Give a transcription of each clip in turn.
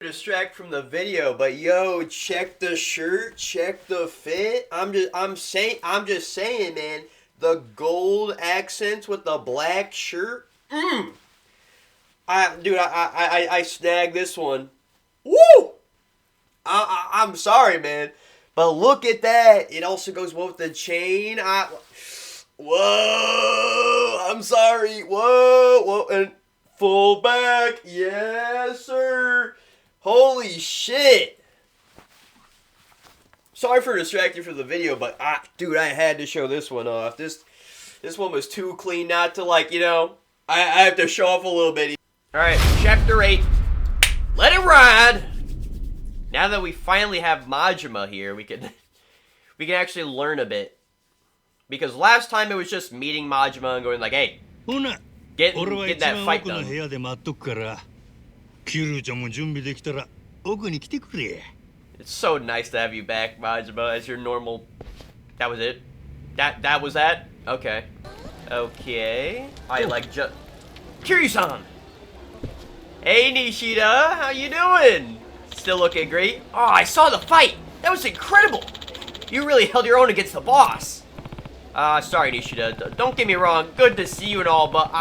Distract from the video, but yo, check the shirt, check the fit. I'm just saying, man. The gold accents with the black shirt. I snagged this one. Woo! I'm sorry, man, but look at that. It also goes well with the chain. Whoa! I'm sorry. Whoa! And full back. Yes, sir. Holy shit! Sorry for distracting from the video, but dude, I had to show this one off. This one was too clean not to, like, you know, I have to show off a little bit. Alright, chapter 8. Let it ride! Now that we finally have Majima here, we can actually learn a bit. Because last time it was just meeting Majima and going like, hey, get that fight done. It's so nice to have you back, Majima, as your normal... That was it? That was that? Okay. Okay. I like just... Kiryu-san! Hey, Nishida! How you doing? Still looking great? Oh, I saw the fight! That was incredible! You really held your own against the boss! Sorry, Nishida. Don't get me wrong. Good to see you and all, but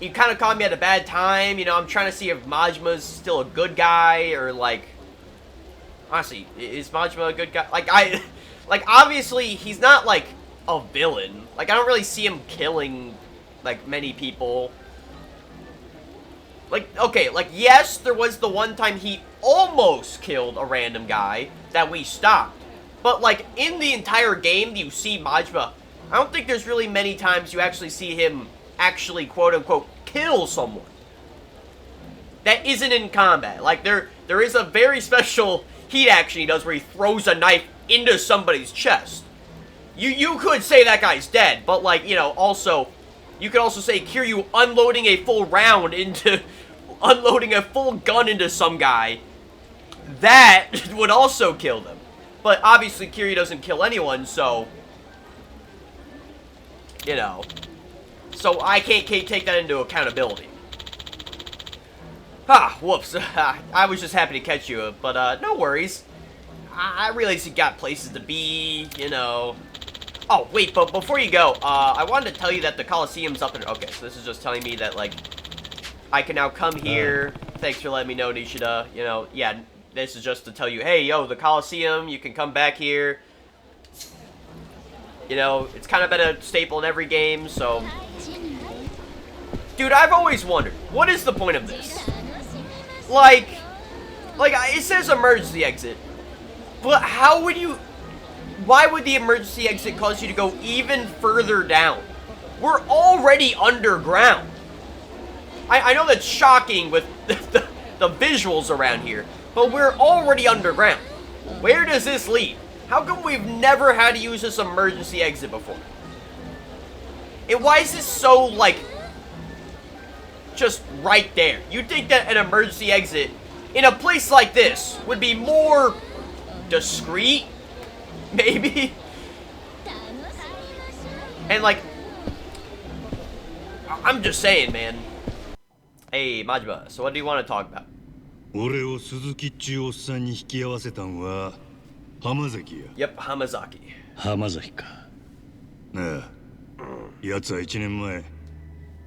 you kind of caught me at a bad time. You know, I'm trying to see if Majima's still a good guy, or, like... Honestly, is Majima a good guy? Like, obviously, he's not, like, a villain. Like, I don't really see him killing, like, many people. Like, okay, like, yes, there was the one time he almost killed a random guy that we stopped. But, like, in the entire game, you see Majima. I don't think there's really many times you actually see him actually, quote-unquote, kill someone that isn't in combat. Like, there is a very special heat action he does where he throws a knife into somebody's chest. You could say that guy's dead, but, like, you know, also, you could also say Kiryu unloading a full round into... unloading a full gun into some guy. That would also kill them. But, obviously, Kiryu doesn't kill anyone, so... You know... So, I can't take that into accountability. Whoops. I was just happy to catch you, but, no worries. I realize you got places to be, you know... Oh, wait, but before you go, I wanted to tell you that the Coliseum's up in... Okay, so this is just telling me that, like, I can now come here. Thanks for letting me know, Nishida. You know, yeah, this is just to tell you, hey, yo, the Coliseum, you can come back here. You know, it's kind of been a staple in every game, so... Dude, I've always wondered, what is the point of this? Like, it says emergency exit, but how would you... Why would the emergency exit cause you to go even further down? We're already underground. I know that's shocking with the visuals around here, but we're already underground. Where does this lead? How come we've never had to use this emergency exit before? And why is this so, like, just right there? You'd think that an emergency exit in a place like this would be more discreet, maybe? And, like, I'm just saying, man. Hey, Majima, so what do you want to talk about? 俺を鈴木っちゅうおっさんに引き合わせたんは浜崎や。Yep, Hamazaki. 浜崎か。なあ、奴は1年前、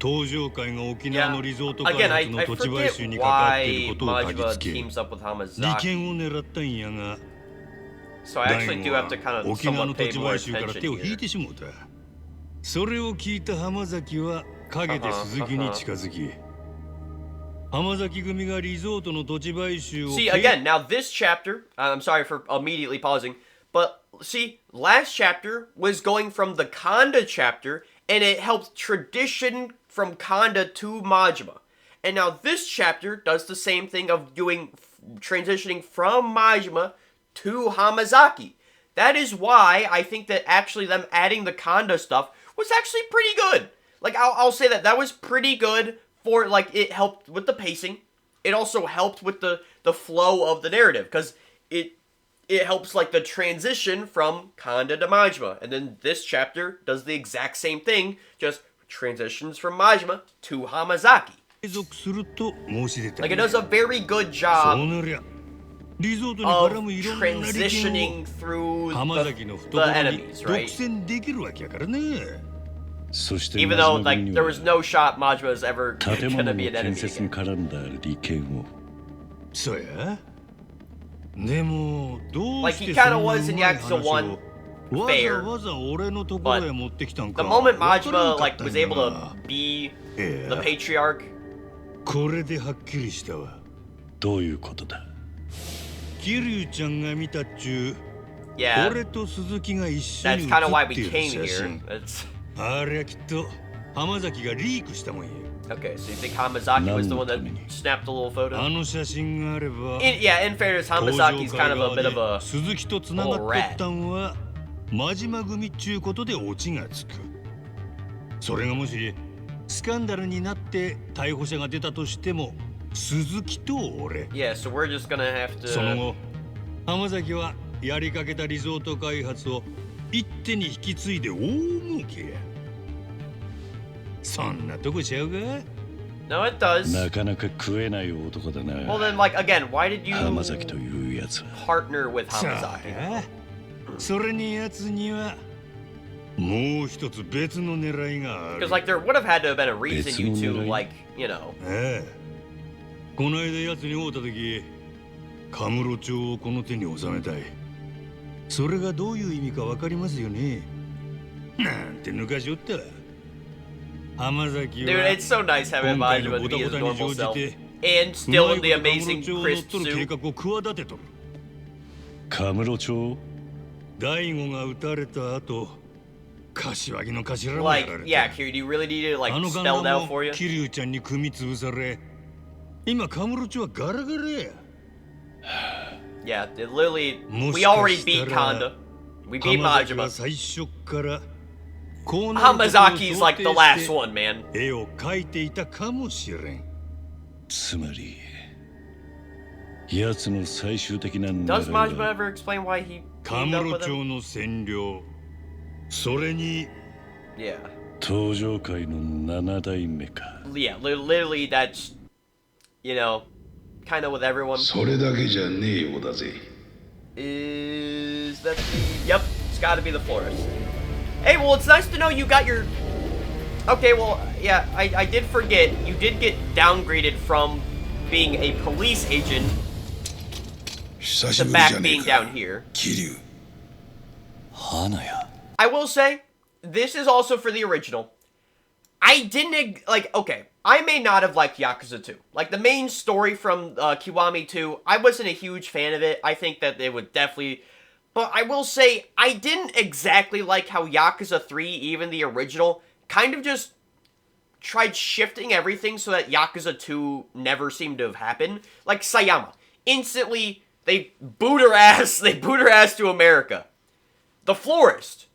東上会が沖縄のリゾート開発の土地買収に関わっていることを嗅ぎつけ、利権を狙ったんやが、大悟は沖縄の土地買収から手を引いてしもうた。それを聞いた浜崎は陰で鈴木に近づき、See, again, now this chapter, I'm sorry for immediately pausing, but see, last chapter was going from the Kanda chapter, and it helped tradition from Kanda to Majima. And now this chapter does the same thing of transitioning from Majima to Hamazaki. That is why I think that actually them adding the Kanda stuff was actually pretty good. Like, I'll say that was pretty good. For, like, it helped with the pacing. It also helped with the flow of the narrative. Because it helps, like, the transition from Kanda to Majima. And then this chapter does the exact same thing. Just transitions from Majima to Hamazaki. Like, it does a very good job of transitioning through the enemies, right? Even though, like, there was no shot Majima is ever gonna be an enemy again. Like, he kinda was in Yakuza 1, fair, but the moment Majima, like, was able to be the patriarch... これではっきりしたわ。どういうことだ。桐生ちゃんが見たっちゅう。Yeah, 俺と鈴木が一緒に that's kind of why 写 we ってい came る写 here. 真。あれはきっと浜崎がリークしたもんや。Okay, so you think Hamazaki was the one that snapped a little photo? あの写真があれば。Yeah, in fairness, Hamazaki's kind of a bit of a 鈴木と繋がっとったんは真島組っちゅうことでオチがつく。それがもしスカンダルになって逮捕者が出たとしても鈴木と俺。Yeah, so we're just gonna have to... その後、浜崎はやりかけたリゾート開発を一手に引き継いで大儲けや。そんなとこちゃうか？ No, it does. なかなか食えない男だな。Well then, like, again, why did you 浜崎というやつは。partner with Hamazaki? それにやつにはもう一つ別の狙いがある。 Because, like, there would have had to have been a reason you two, like, you know. この間やつに会うた時、カムロ町をこの手に収めたい。それがどういう意味かわかりますよね。なんて抜かしおったわ。浜崎は Dude, it's so nice having Majima to be his normal self. And still in the amazing crisp suit. カムロ町大悟が撃たれた後、柏木の頭もやられた。Like, yeah, Kiryu, do you really need it, like, spelled out for you? 桐生ちゃんに組み潰され、今カムロ町はガラガラや。Yeah, it literally, we already beat Kanda. We beat Majima. Hamazaki's like the last one, man. 絵を描いていたかもしれん。つまり、奴の最終的な狙いは Does Majima ever explain why he カ teamed ム up ロ with 町 him? の占領。それに、Yeah. 登場界の7代目か。Yeah, literally that's, you know, kind of with everyone. それだけじゃねえようだぜ。Is that the... Yep, it's gotta be the florist. Hey, well, it's nice to know you got your... Okay, well, yeah, I did forget. You did get downgraded from being a police agent to back being down here. I will say, this is also for the original. I didn't, like, okay, I may not have liked Yakuza 2. Like, the main story from Kiwami 2, I wasn't a huge fan of it. I think that it would definitely... But I will say, I didn't exactly like how Yakuza 3, even the original, kind of just tried shifting everything so that Yakuza 2 never seemed to have happened. Like Sayama. Instantly, they boot her ass to America. The florist.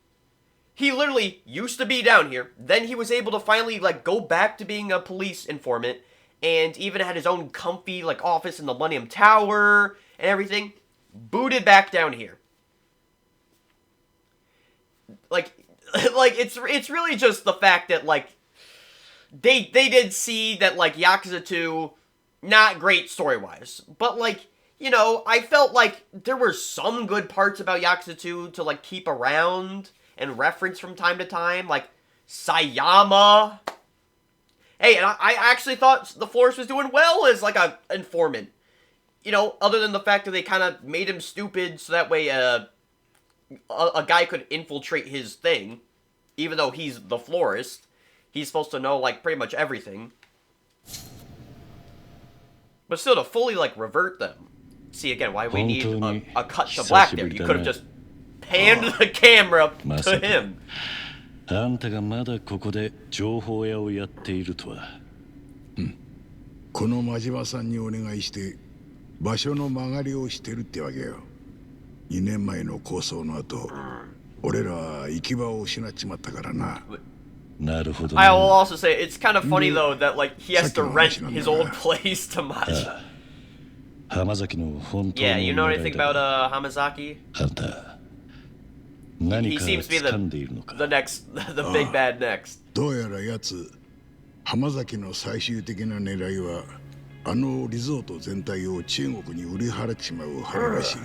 He literally used to be down here. Then he was able to finally, like, go back to being a police informant. And even had his own comfy, like, office in the Millennium Tower and everything. Booted back down here. Like, it's really just the fact that, like, they did see that, like, Yakuza 2, not great story-wise. But, like, you know, I felt like there were some good parts about Yakuza 2 to, like, keep around and reference from time to time. Like, Sayama. Hey, and I actually thought the Florist was doing well as, like, a informant. You know, other than the fact that they kind of made him stupid so that way, a guy could infiltrate his thing, even though he's the florist. He's supposed to know, like, pretty much everything. But still, to fully, like, revert them. See, again, why we need a cut to black there. You could have just panned the camera to him. あんたがまだここで情報屋をやっているとは。うん。この真島さんにお願いして、場所の曲がりをしてるってわけよ。2年前の構想の後、俺らは行き場を失っちまったからな。なるほど。I will also say it's kind of funny though that like he has to rent his old place to Majima. 浜崎の本当の Yeah, you know anything about Hamazaki? あんた何 He か seems to be 掴んでいるのか。the big bad next. どうやらやつ浜崎の最終的な狙いはあのリゾート全体を中国に売り払っちまう腹らしい。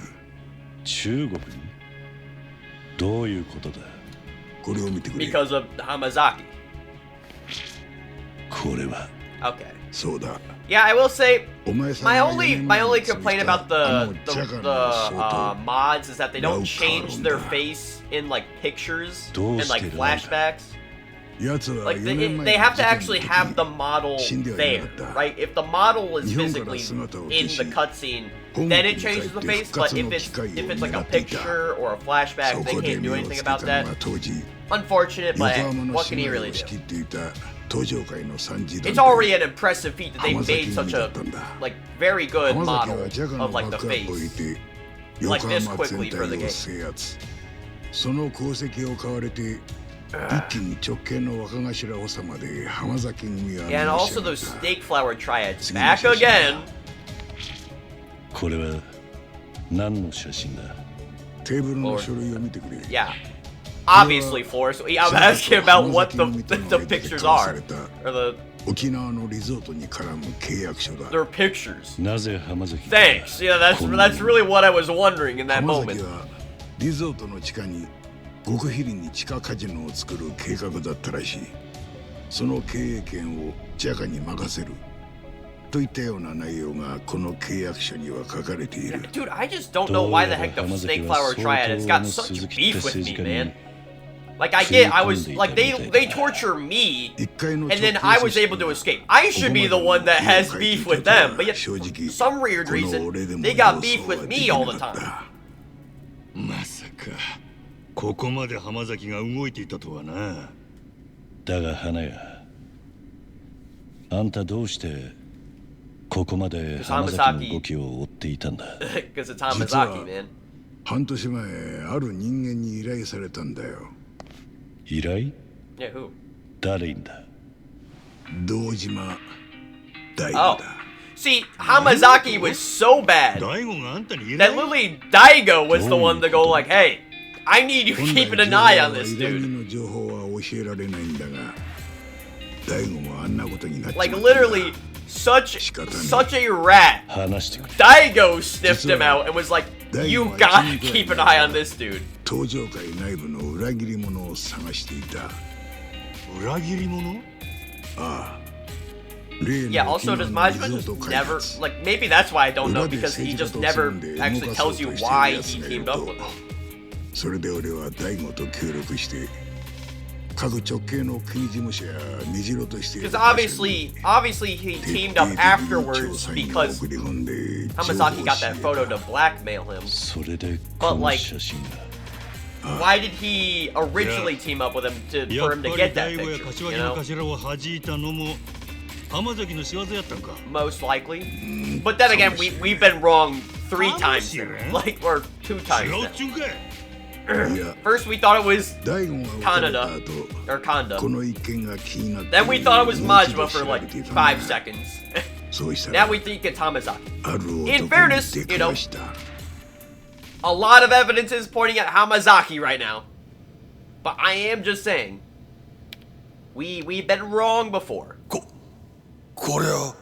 中国にどういうことだ。これを見てくれ。 Because of Hamazaki. これは Okay. そうだ。 Yeah, I will say お前さん my が only 4 my 年 only 前に潰 complaint した about the あのジャガの相当 mods is that they don't No change problem. their face in like pictures Don't and like stay flashbacks. やつは Like 4年前 they の have 事 to 件 actually の時 have the model 死んではいな there, かった right? If the model is 日本から physically 姿を in 消し the cutscene, 本 then 国 it に changes 帰 the って face. 復 But 活 if の it's 機会を if it's like a 狙っていた。 picture or a flashback, そ they こで can't 目 do を anything つけた about のは that. 当時 Unfortunate, 横 but 浜の what 市 can he 内 really を仕 do? 切っていた東上会の参事団 It's で already an impressive feat that they made Hamazaki such だ a ったんだ。 like very good 浜崎 model はジャガの of バ like ッ the クアップを得 face. て Like 横 this 浜 quickly 全 for the 体を game. 制圧。その功績を買われて一気に直系の若頭補佐まで浜崎組は Yeah, and のし also 上がっ those た。 snake flower triads 次の back 写真だ。 again. これは何の写真だ。テーブルの書類を見てくれ。 Yeah, obviously, Forrest. I'm asking about what the pictures are, or the 沖縄のリゾートに絡む契約書だ。 their pictures. なぜ浜崎が Thanks. Yeah, that's really what I was wondering in that 浜 moment. 崎はリゾートの地下に極秘裏に地下カジノを作る計画だったらしい。その経営権をジャガに任せるといったような内容がこの契約書には書かれている。 Dude, I just don't know why the heck the snake flower triad has got such beef with me, man. Like I was like they torture me, 1階の and then I was able to escape. I should be the one that has beef with them, but yet 正 for 直 some weird この reason 俺でも they got 妄 beef 想 with はで me き all な the かっ time. た。まさかここまで浜崎が動いていたとはな。だが花屋、あんたどうしてここまで浜崎の動きを追っていたんだ。 Because it's Hamazaki, man. 半年前ある人間に依頼されたんだよ。依頼？ Yeah, who? 誰いんだ。堂島大 Oh. 悟だ。 See, Hamazaki was so bad 大悟があんたに依 that 頼？ literally Daigo was the one to go like, hey, I need you 本来 keeping an eye on this 依頼 dude. 人の情報は教えられないんだが、大悟もあんなことになっちまった Like んだ。 literally such a rat. 話してくれ。 Daigo sniffed him out and was like, you gotta keep an eye on this dude. 東上会内部の裏切り者を探していた。裏切り者？ああ。例 Yeah, の also 沖 does 縄のリ Majima ゾー just ト開 never 発。 like maybe that's why I don't know 裏で because he 政 just 治家と never 組んで actually 動かそう tells you としている why 奴 he がいる teamed up と with him. それで俺は大悟と協力して各直系の国事務所や虹色としている Because obviously he teamed up afterwards because Hamazaki got that photo to blackmail him. それで But この like 写真が。 why did he originally team up with him for やっ him ぱ to り get 大 that 悟や picture? 柏 You 木の know, 頭を弾いたのも浜崎の仕業やったんか。 most likely. But then again, we've been wrong 3 times, like or 2 times. 違う now. っちゅうんかい。いや First we thought it was 大悟が撃たれた Kanada 後 or Kanda. この一件が気になって Then we thought it was もう一度 Majima for 調べ like ていたんだ 5 seconds. そうしたら Now we think it's Hamazaki. ある男 In に fairness, 出 you く know, わした。 a lot of evidence is pointing at Hamazaki right now. But I am just saying, we've been wrong before. これは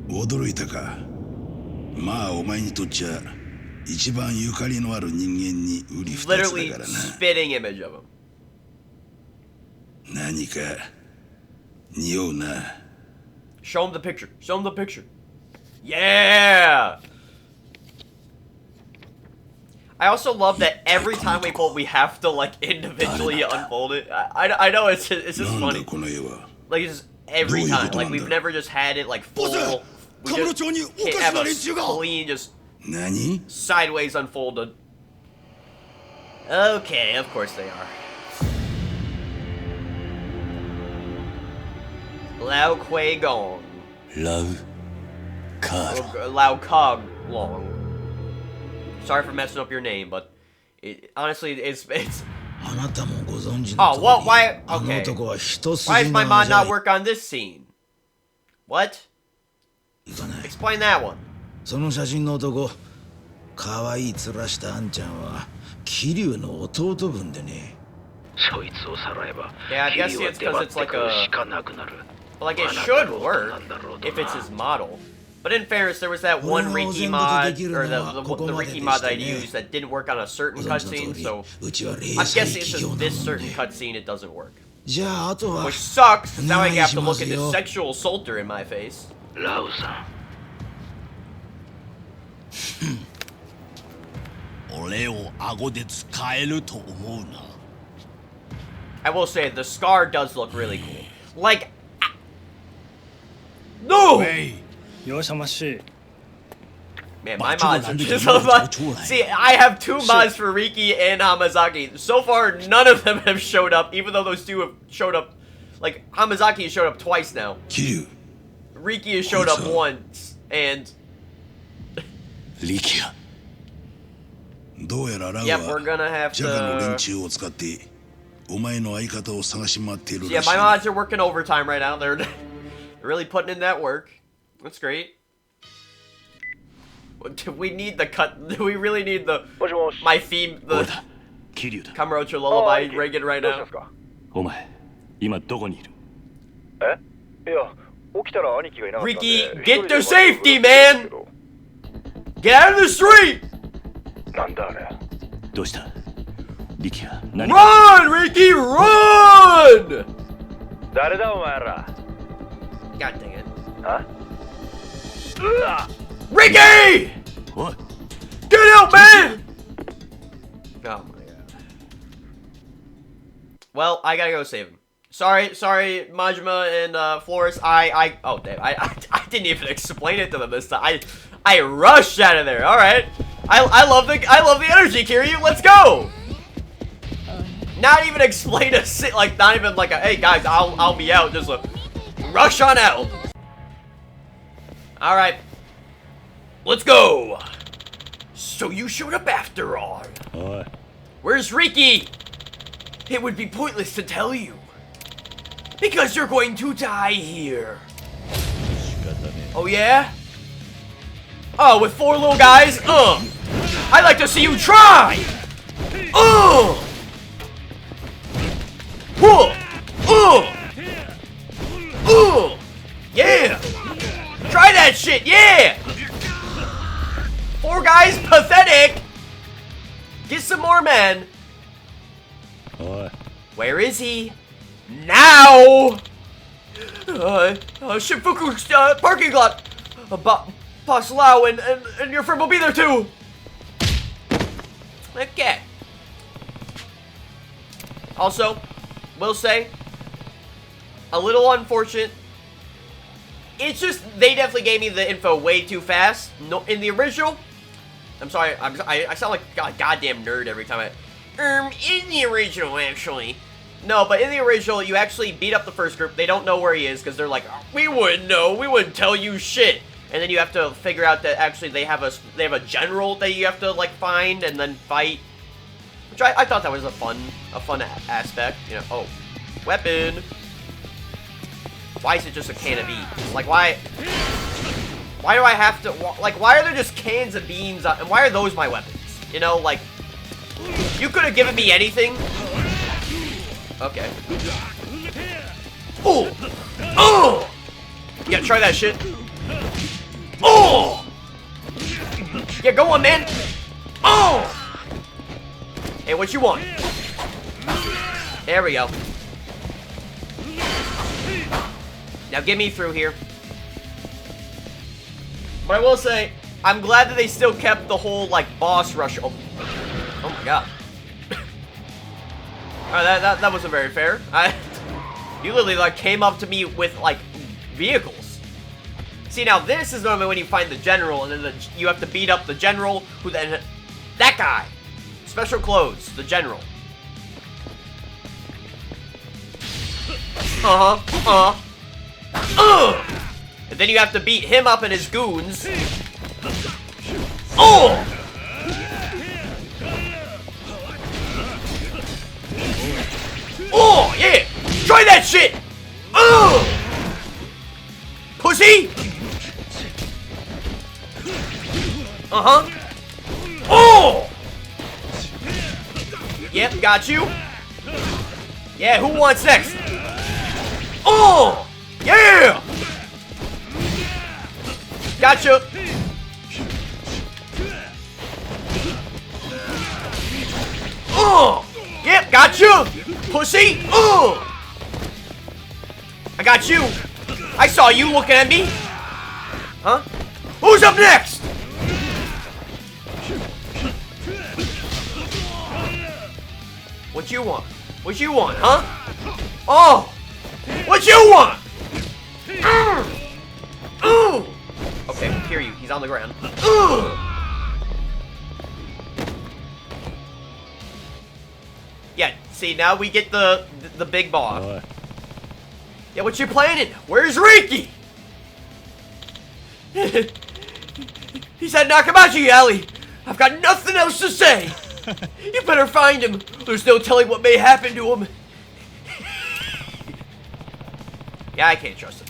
驚いたか。まあお前にとっちゃ一番ゆかりのある人間に売り二つだ Literally からな。 spitting image of him. 何か匂うな。 Show him the picture. Show him the picture. Yeah! I also love that every time we pull, we have to like individually unfold it. I know it's just なんだ funny. この絵は。 Like it's just every time. Like we've never just had it like full. We just can't have a clean, just 何？ sideways unfolded. Okay, of course they are. Lao Kuei Gong. ラウカード。 Or Lao Cog Long. Sorry for messing up your name, but honestly, it's. あなたもご存知の Oh, 通り what? Why? あの Okay. 男は一筋 Why does の my mod じゃ not work on this scene? What? いかない。 Explain that one. その写真の男、可愛い面したあんちゃんは桐生の弟分でね。Yeah, I guess it's because it's like a... Like, it should work if it's his model. But in fairness, there was that one Riki mod, or the Riki mod that I used that didn't work on a certain cutscene, so I'm guessing it's just this certain cutscene it doesn't work. Which sucks, now I have to look at this sexual assaulter in my face. I will say, the scar does look really cool. Like... No! Man, my mods are just so much. See, I have 2 mods for Riki and Hamazaki. So far, none of them have showed up, even though those 2 have showed up. Like, Hamazaki has showed up twice now. Riki has showed up once, and... Rikiya. Yep, we're gonna have to... Yeah, my mods are working overtime right now. They're really putting in that work. That's great. We need the cut. We really need the my theme, the Kamurocho lullaby Reagan right now. Riki, get to safety, man! Get out of the street! Run, Riki, run! God dang it. Riki! What? Get out, man! Oh my god. Well, I gotta go save him. Sorry, Majima and Flores. Oh damn, I didn't even explain it to them this time. I rushed out of there. All right, I love the energy, Kiryu. Let's go. Not even explain a like, not even like a hey guys, I'll be out. Just a rush on out. All right, let's go. So you showed up after all. Where's Riki? It would be pointless to tell you. Because you're going to die here. Oh yeah? Oh, with 4 little guys? I'd like to see you try! Yeah! Try that shit, yeah! 4 guys, pathetic! Get some more men. Where is he? Now! Shinfuku parking lot! Boss Lau and your friend will be there too! Okay. Also, will say, a little unfortunate. It's just, they definitely gave me the info way too fast. No, in the original, I'm sorry, I sound like a goddamn nerd every time in the original, actually. No, but in the original, you actually beat up the first group. They don't know where he is because they're like, oh, we wouldn't know. We wouldn't tell you shit. And then you have to figure out that actually they have a general that you have to like find and then fight. Which I thought that was a fun aspect. You know, oh, weapon. Why is it just a can of beans? Like why do I have to like why are there just cans of beans and why are those my weapons? You know, like you could have given me anything. Okay. Oh! Yeah, try that shit. Oh! Yeah, go on, man. Oh! Hey, what you want? There we go. Now get me through here. But I will say, I'm glad that they still kept the whole, like, boss rush. Oh my god. That wasn't very fair. You literally like came up to me with like vehicles. See, now this is normally when you find the general, and then you have to beat up the general, who then that guy, special clothes, the general. And then you have to beat him up and his goons. Oh! Oh, yeah! Try that shit! Pussy! Oh! Yep, got you. Yeah, who wants next? Oh! Yeah! Gotcha! Oh! Yep, gotcha! Pussy! Oh! I got you! I saw you looking at me! Huh? Who's up next? What you want? What you want, huh? Oh! What you want? Okay, I hear you. He's on the ground. Yeah, see, now we get the big boss. Yeah, what you planning? Where's Riki? He said Nakamachi Alley. I've got nothing else to say. You better find him. There's no telling what may happen to him. Yeah, I can't trust him.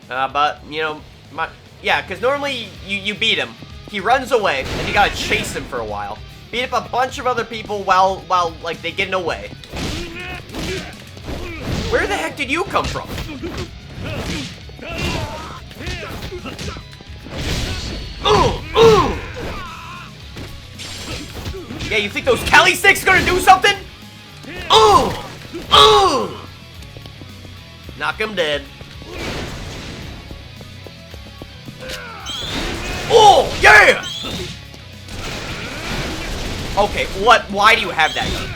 But, you know, yeah, because normally you beat him. He runs away, and you gotta chase him for a while. Beat up a bunch of other people while like, they get away. Where the heck did you come from? Yeah, you think those Kelly sticks are gonna do something? Knock him dead. Oh, yeah! Okay, what? Why do you have that gun?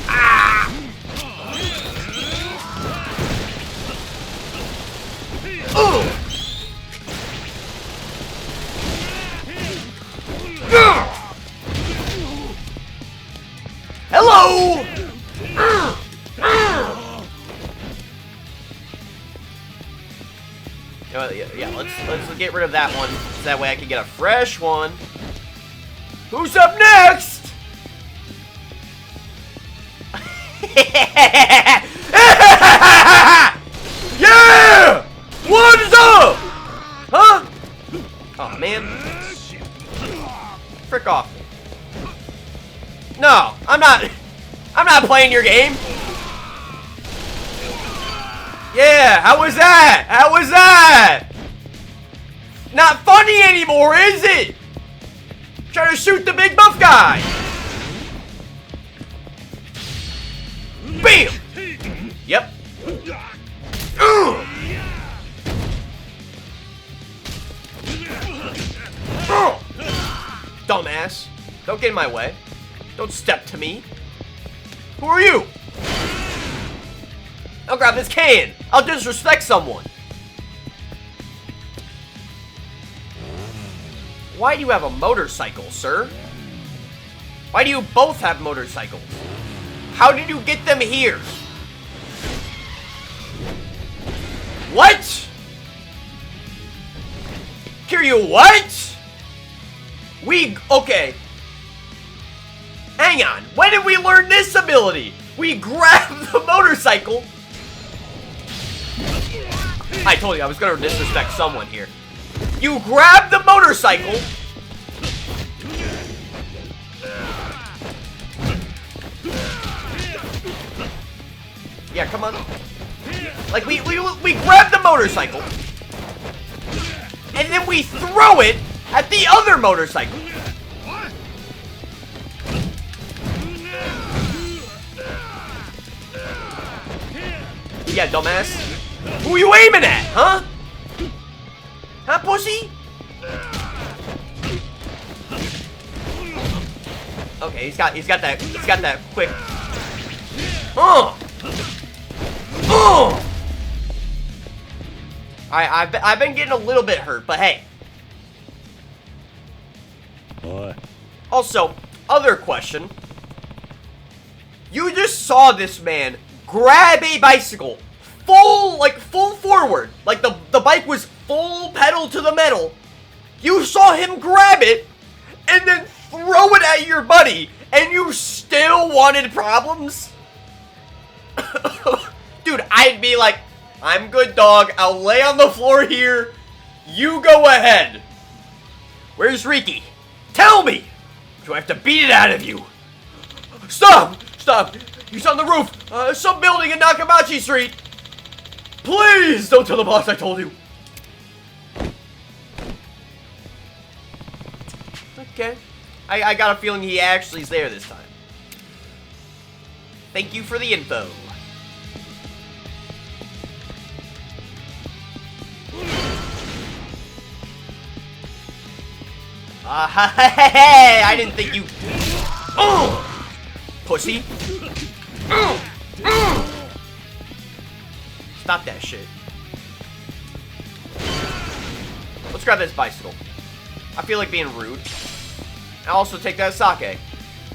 Ah! Hello! Yeah, let's get rid of that one, so that way I can get a fresh one. Who's up next? Yeah! What's up? Huh? Oh man. Frick off. No, I'm not playing your game. Yeah, how was that? How was that? Not funny anymore, is it? Trying to shoot the big buff guy. Bam! Yep. Dumbass. Don't get in my way. Don't step to me. Who are you? I'll grab this can. I'll disrespect someone. Why do you have a motorcycle, sir? Why do you both have motorcycles? How did you get them here? What? Kiryu, what? Okay. Hang on. When did we learn this ability? We grabbed the motorcycle. I told you I was going to disrespect someone here. You grab the motorcycle. Yeah, come on. Like, we grab the motorcycle. And then we throw it at the other motorcycle. Yeah, dumbass. Who are you aiming at, huh? Huh, pussy? Okay, he's got that quick. I've been getting a little bit hurt, but hey. Boy. Also, other question. You just saw this man grab a bicycle full forward. Like the bike was full pedal to the metal. You saw him grab it and then throw it at your buddy, and you still wanted problems? Dude, I'd be like, I'm good, dog. I'll lay on the floor here. You go ahead. Where's Riki? Tell me! Do I have to beat it out of you? Stop! Stop! He's on the roof! Some building in Nakamachi Street! Please! Don't tell the boss I told you! Okay. I got a feeling he actually is there this time. Thank you for the info. Hey! I didn't think you... Pussy. Stop that shit. Let's grab this bicycle. I feel like being rude. I'll also take that sake.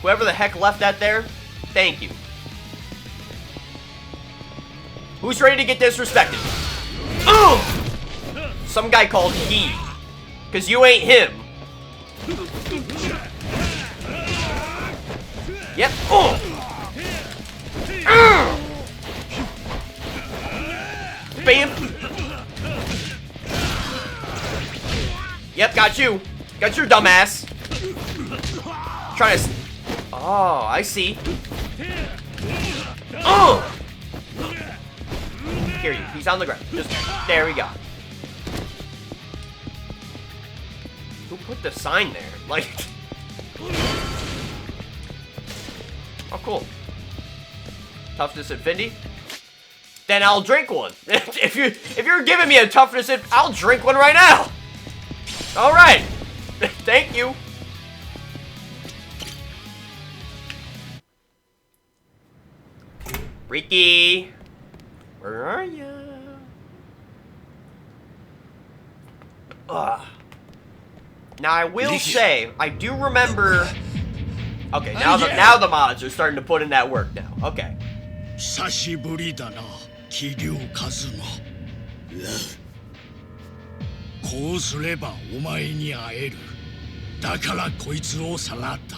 Whoever the heck left that there, thank you. Who's ready to get disrespected? Some guy called he. Cause you ain't him. Yep. Bam. Yep, got you. Got your dumbass. Trying to... Oh, I see. Here you. He's on the ground. Just... There we go. Who put the sign there? Like... Oh, cool. Toughness infinity? Then I'll drink one. if you're giving me a toughness, I'll drink one right now. All right. Thank you. Riki, where are you? Now I will say I do remember. Okay, now the mods are starting to put in that work now. Okay. 久しぶりだな、桐生一馬。こうすればお前に会える。だからこいつをさらった。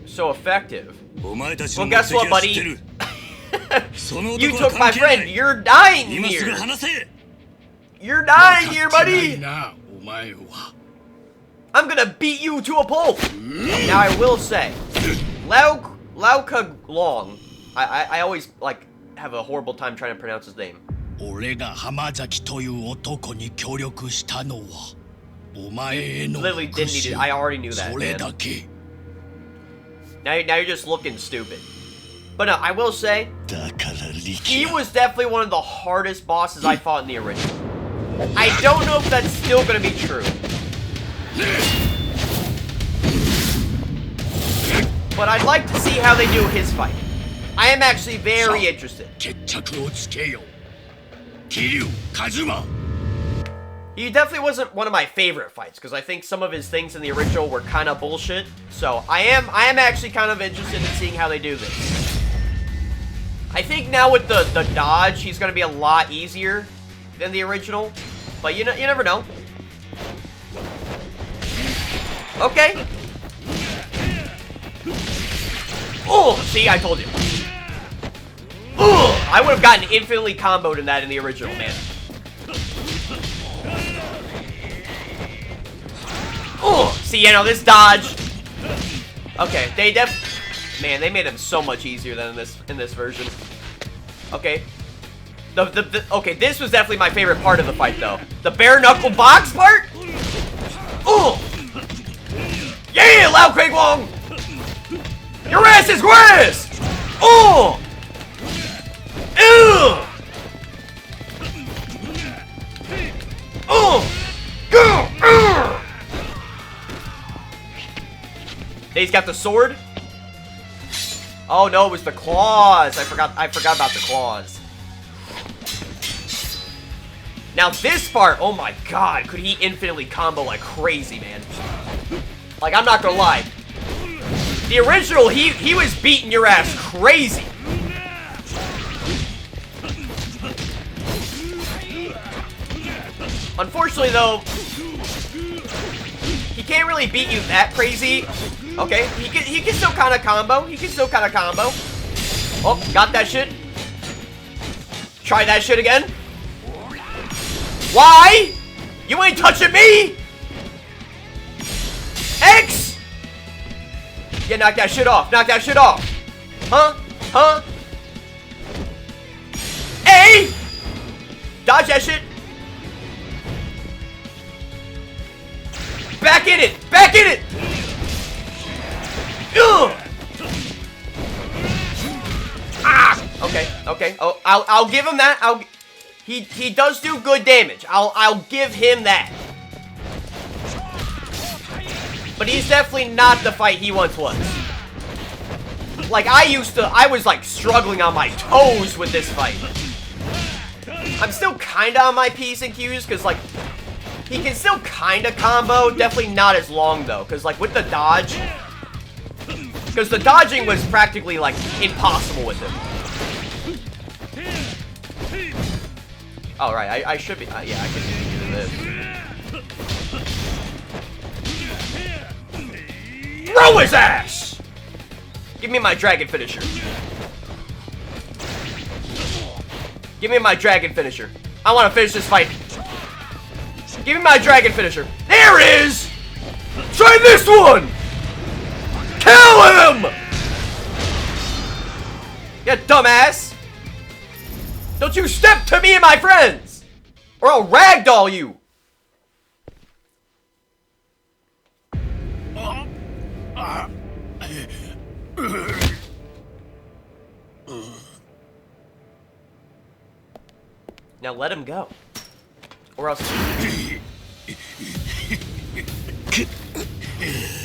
So effective. お前たち Well, の guess 目 what, 的は知って buddy? る。その You 男は took my 関係ない。 friend. You're dying 今すぐ here. 話せ。 You're dying here, 分かってない buddy. な、お前は。 I'm gonna beat you to a pulp. Now I will say, Lauka Long. I always like have a horrible time trying to pronounce his name. 俺が浜崎という男に協力したのはお前への Literally didn't need it. I already knew that, それ man. だけ Now you're just looking stupid. But no, I will say, だから力 he was definitely one of the hardest bosses I fought in the original. I don't know if that's still gonna be true. But I'd like to see how they do his fight. I am actually very interested. 決着をつけよう桐生一馬 He definitely wasn't one of my favorite fights because I think some of his things in the original were kind of bullshit. So I am actually kind of interested in seeing how they do this. I think now with the dodge, he's going to be a lot easier than the original. But you never know. Okay. Oh, see, I told you. Oh, I would have gotten infinitely comboed in that in the original, man. Oh, see, you know, this dodge. Okay, man, they made him so much easier than in this version. Okay. Okay, this was definitely my favorite part of the fight, though. The bare knuckle box part. Oh, yeah, Lao Craig Wong. Your ass is grass. Oh. Ew. Oh. He's got the sword. Oh no, it was the claws. I forgot about the claws. Now this part, oh my god, could he infinitely combo like crazy, man. Like, I'm not gonna lie. The original, he was beating your ass crazy. Unfortunately though, he can't really beat you that crazy. Okay, he can still kind of combo. Oh, got that shit. Try that shit again. Why? You ain't touching me. X. Yeah, knock that shit off. Huh? Huh? Hey! Dodge that shit! Back in it! Back in it! Ugh! Ah! Okay, okay. Oh, I'll give him that. He does do good damage. I'll give him that. But he's definitely not the fight he once was. Like, I was like struggling on my toes with this fight. I'm still kinda on my P's and Q's, because like, he can still kinda combo, definitely not as long though, because like with the dodge, because the dodging was practically like impossible with him. Oh right, I should be, yeah, I can do this. Throw his ass! Give me my dragon finisher. Give me my dragon finisher. I want to finish this fight. Give me my dragon finisher. There it is! Try this one! Kill him! You dumbass! Don't you step to me and my friends! Or I'll ragdoll you! Now let him go. Or else...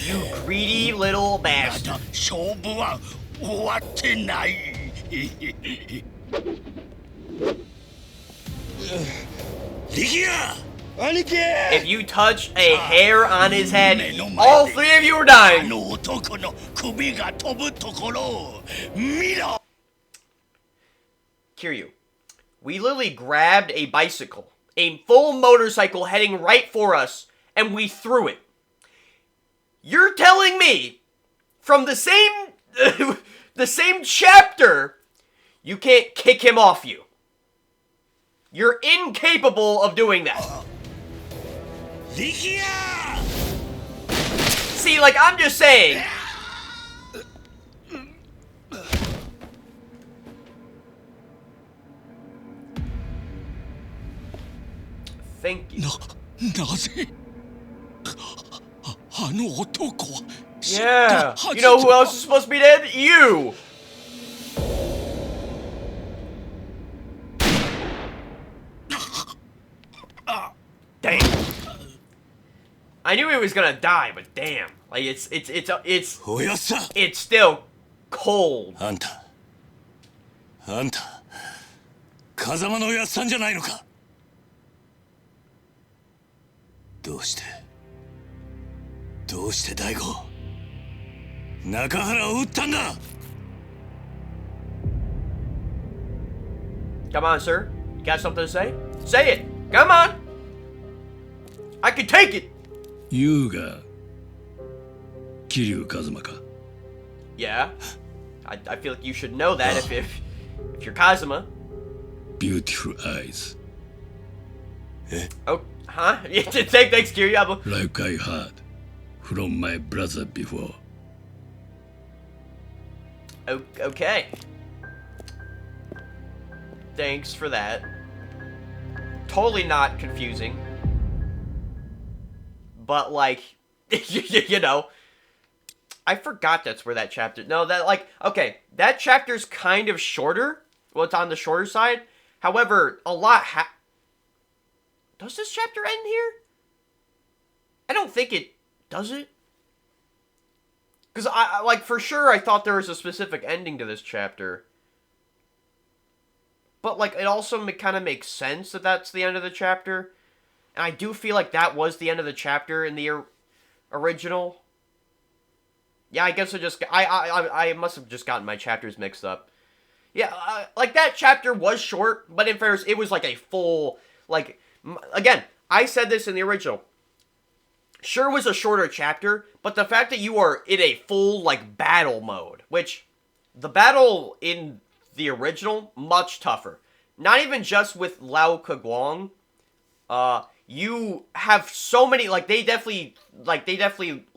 You greedy little bastard. If you touch a hair on his head, all three of you are dying. Kiryu, we literally grabbed a bicycle, a full motorcycle heading right for us, and we threw it. You're telling me, from the same, the same chapter, you can't kick him off you. You're incapable of doing that. Rikiya! See, like, I'm just saying. Thank you. Yeah. You know who else is supposed to be dead? You. Damn. I knew he was gonna die, but damn. Like it's still cold. あんた風間のおやっさんじゃないのか。どうして大吾中原を撃ったんだ。 Come on, sir. You got something to say? Say it. Come on. I can take it. 優が桐生一馬か。 Yeah. I feel like you should know that if you're Kazuma. Beautiful eyes. Oh, huh? You did take thanks, Kiryu. Like I heard from my brother before. Okay. Thanks for that. Totally not confusing. But like, you know, I forgot that's where that chapter. No, that like, okay, that chapter's kind of shorter. Well, it's on the shorter side. However, a lot does this chapter end here? I don't think it does it. Because I like for sure I thought there was a specific ending to this chapter. But like it also kind of makes sense that that's the end of the chapter. And I do feel like that was the end of the chapter in the original. Yeah, I guess I must have just gotten my chapters mixed up. Yeah, like that chapter was short, but in fairness, it was like a full, like, again, I said this in the original. Sure was a shorter chapter, but the fact that you are in a full, like, battle mode, which, the battle in the original, much tougher. Not even just with Lao Keguang, you have so many, like, they definitely,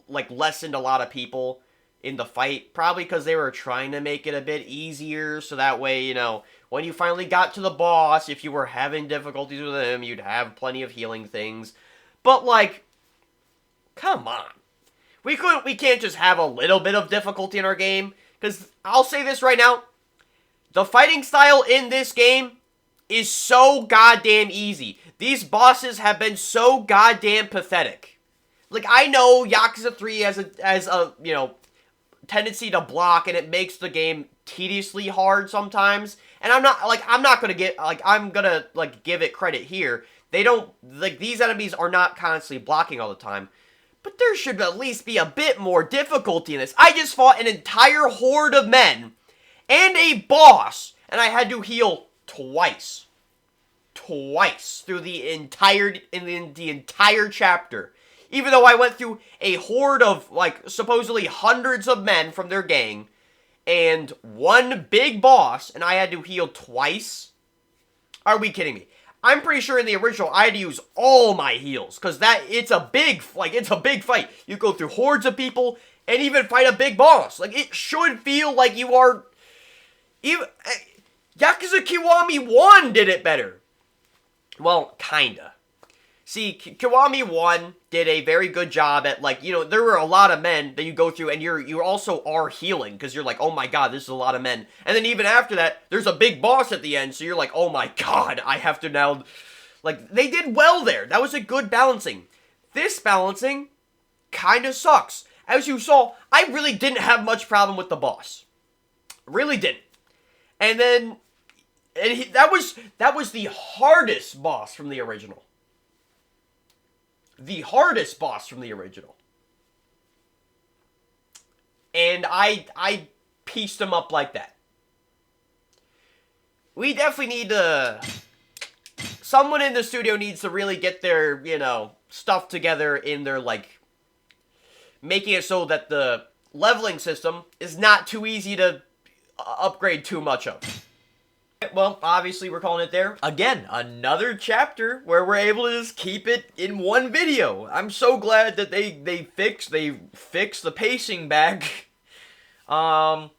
like, lessened a lot of people in the fight, probably because they were trying to make it a bit easier, so that way, you know, when you finally got to the boss, if you were having difficulties with him, you'd have plenty of healing things. But, like, come on. We can't just have a little bit of difficulty in our game, because I'll say this right now, the fighting style in this game is so goddamn easy. These bosses have been so goddamn pathetic. Like, I know Yakuza 3 has a you know, tendency to block, and it makes the game tediously hard sometimes. And I'm not gonna get, like, I'm gonna, like, give it credit here. They don't, like, these enemies are not constantly blocking all the time. But there should at least be a bit more difficulty in this. I just fought an entire horde of men and a boss, and I had to heal twice. Twice through the entire chapter. Even though I went through a horde of, like, supposedly hundreds of men from their gang, and one big boss, and I had to heal twice? Are we kidding me? I'm pretty sure in the original, I had to use all my heals, because it's a big fight. You go through hordes of people, and even fight a big boss. Like, it should feel like you are... Even Yakuza Kiwami 1 did it better. Well, kinda. See, Kiwami 1 did a very good job at, like, you know, there were a lot of men that you go through, and you also are healing, because you're like, oh my god, this is a lot of men. And then even after that, there's a big boss at the end, so you're like, oh my god, I have to now... Like, they did well there. That was a good balancing. This balancing kind of sucks. As you saw, I really didn't have much problem with the boss. Really didn't. And then... that was the hardest boss from the original. The hardest boss from the original. And I pieced him up like that. We definitely need to... Someone in the studio needs to really get their, you know, stuff together in their, like... Making it so that the leveling system is not too easy to upgrade too much of. Well, obviously we're calling it there. Again, another chapter where we're able to just keep it in one video. I'm so glad that they fixed the pacing back. I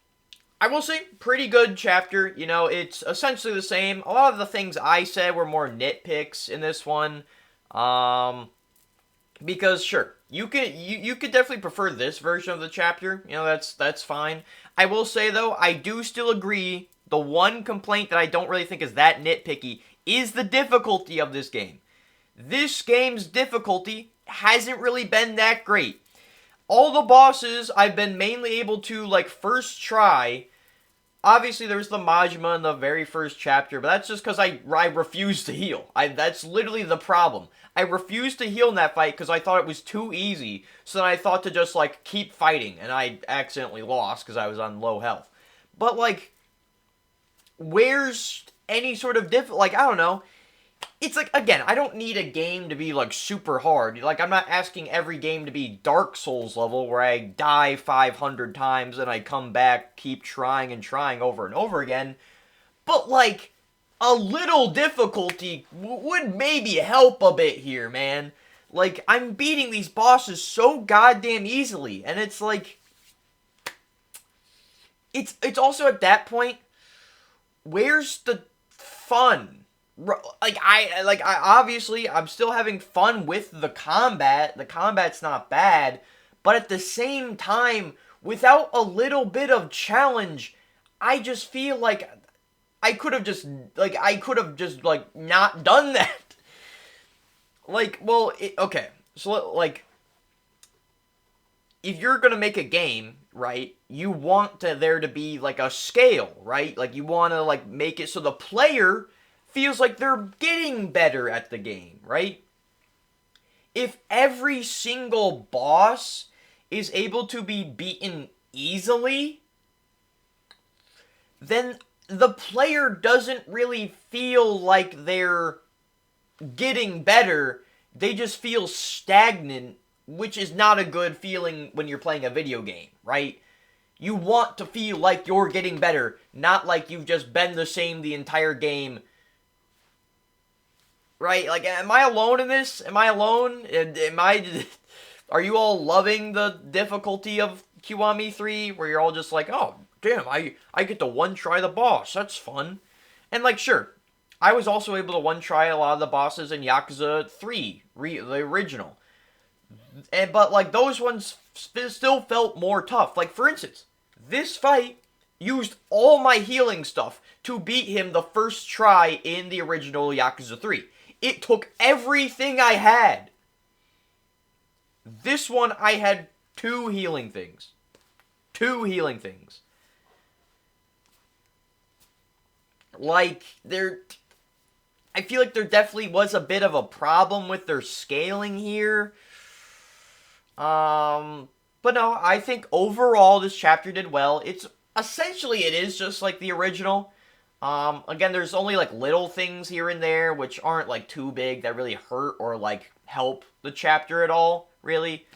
will say, pretty good chapter. You know, it's essentially the same. A lot of the things I said were more nitpicks in this one. Because sure, you could definitely prefer this version of the chapter. You know, that's fine. I will say though, I do still agree. The one complaint that I don't really think is that nitpicky is the difficulty of this game. This game's difficulty hasn't really been that great. All the bosses I've been mainly able to, like, first try. Obviously, there's the Majima in the very first chapter, but that's just because I refused to heal. That's literally the problem. I refused to heal in that fight because I thought it was too easy, so then I thought to just, like, keep fighting, and I accidentally lost because I was on low health. But, like... Where's any sort of like, I don't know. It's like, again, I don't need a game to be, like, super hard. Like, I'm not asking every game to be Dark Souls level, where I die 500 times and I come back, keep trying and trying over and over again. But, like, a little difficulty would maybe help a bit here, man. Like, I'm beating these bosses so goddamn easily, and it's like... It's also at that point... Where's the fun? Like, I obviously, I'm still having fun with the combat. The combat's not bad. But at the same time, without a little bit of challenge, I just feel like I could have just, like, not done that. Like, well, okay. So, like, if you're gonna make a game, right, you want there to be, like, a scale, right? Like, you want to, like, make it so the player feels like they're getting better at the game, right? If every single boss is able to be beaten easily, then the player doesn't really feel like they're getting better. They just feel stagnant, which is not a good feeling when you're playing a video game, right? You want to feel like you're getting better, not like you've just been the same the entire game. Right? Like, am I alone in this? Am I alone? Are you all loving the difficulty of Kiwami 3 where you're all just like, oh, damn, I get to one-try the boss. That's fun. And, like, sure, I was also able to one-try a lot of the bosses in Yakuza 3, the original. But, like, those ones still felt more tough. Like, for instance, this fight used all my healing stuff to beat him the first try in the original Yakuza 3. It took everything I had. This one, I had 2 healing things. 2 healing things. Like, I feel like there definitely was a bit of a problem with their scaling here. But no, I think overall this chapter did well. It's essentially, it is just like the original. Again, there's only like little things here and there which aren't like too big that really hurt or like help the chapter at all, really.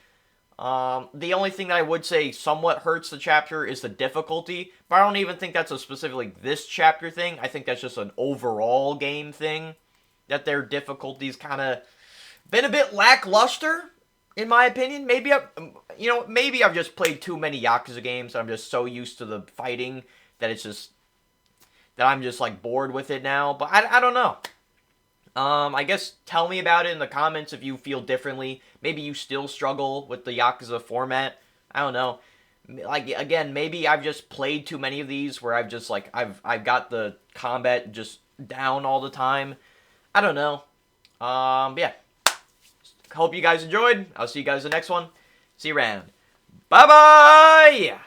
The only thing that I would say somewhat hurts the chapter is the difficulty, but I don't even think that's a specifically this chapter thing. I think that's just an overall game thing, that their difficulties kind of been a bit lackluster, in my opinion. Maybe maybe I've just played too many Yakuza games. I'm just so used to the fighting that I'm just like bored with it now. But I don't know. I guess tell me about it in the comments if you feel differently. Maybe you still struggle with the Yakuza format. I don't know. Like, again, maybe I've just played too many of these where I've just, like, I've got the combat just down all the time. I don't know. Yeah. Hope you guys enjoyed. I'll see you guys in the next one. See you around. Bye-bye!